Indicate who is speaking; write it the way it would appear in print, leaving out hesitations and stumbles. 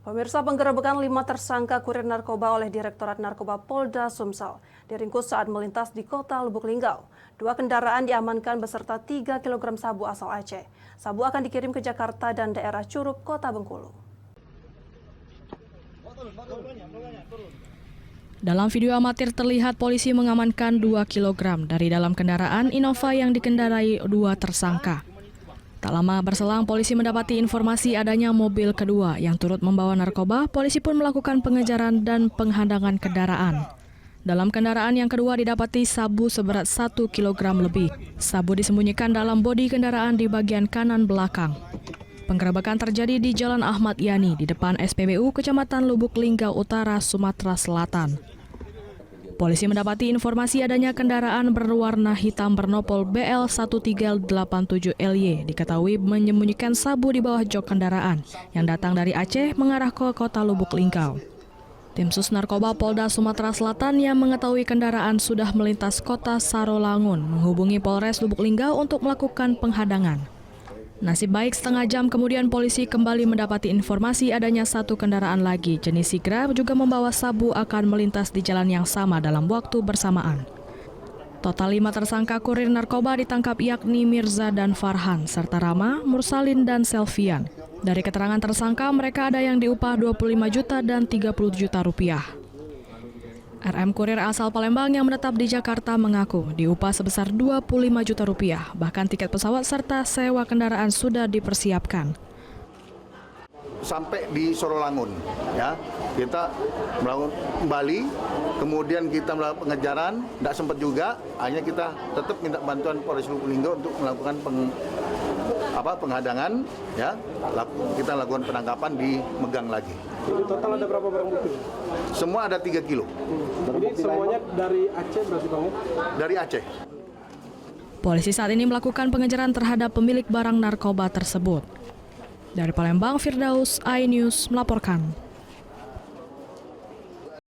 Speaker 1: Pemirsa, penggerebekan 5 tersangka kurir narkoba oleh Direktorat Narkoba Polda Sumsel diringkus saat melintas di kota Lubuk Linggau. 2 kendaraan diamankan beserta 3 kg sabu asal Aceh. Sabu akan dikirim ke Jakarta dan daerah Curup, Kota Bengkulu.
Speaker 2: Dalam video amatir terlihat polisi mengamankan 2 kg dari dalam kendaraan Innova yang dikendarai 2 tersangka. Tak lama berselang, polisi mendapati informasi adanya mobil kedua yang turut membawa narkoba. Polisi pun melakukan pengejaran dan penghadangan kendaraan. Dalam kendaraan yang kedua didapati sabu seberat 1 kg lebih. Sabu disembunyikan dalam bodi kendaraan di bagian kanan belakang. Penggerebekan terjadi di Jalan Ahmad Yani di depan SPBU Kecamatan Lubuk Linggau Utara, Sumatera Selatan. Polisi mendapati informasi adanya kendaraan berwarna hitam bernopol BL1387LY diketahui menyembunyikan sabu di bawah jok kendaraan yang datang dari Aceh mengarah ke kota Lubuk Linggau. Tim Sus Narkoba Polda Sumatera Selatan yang mengetahui kendaraan sudah melintas kota Sarolangun menghubungi Polres Lubuk Linggau untuk melakukan penghadangan. Nasib baik, setengah jam kemudian polisi kembali mendapati informasi adanya 1 kendaraan lagi jenis Sigra juga membawa sabu akan melintas di jalan yang sama dalam waktu bersamaan. Total 5 tersangka kurir narkoba ditangkap yakni Mirza dan Farhan, serta Rama, Mursalin, dan Selvian. Dari keterangan tersangka, mereka ada yang diupah 25 juta dan 30 juta rupiah. RM kurir asal Palembang yang menetap di Jakarta mengaku diupah sebesar 25 juta rupiah, bahkan tiket pesawat serta sewa kendaraan sudah dipersiapkan.
Speaker 3: Sampai di Sarolangun, ya, kita melakukan Bali, kemudian kita melakukan pengejaran, tidak sempat juga, hanya kita tetap minta bantuan Polres Lubuk Linggau untuk melakukan penghadangan, ya, kita lakukan penangkapan di Megang lagi.
Speaker 4: Jadi total ada berapa barang bukti?
Speaker 3: Semua ada 3 kilo.
Speaker 4: Jadi semuanya dari Aceh berarti Bang?
Speaker 3: Dari Aceh.
Speaker 2: Polisi saat ini melakukan pengejaran terhadap pemilik barang narkoba tersebut. Dari Palembang, Firdaus, iNews melaporkan.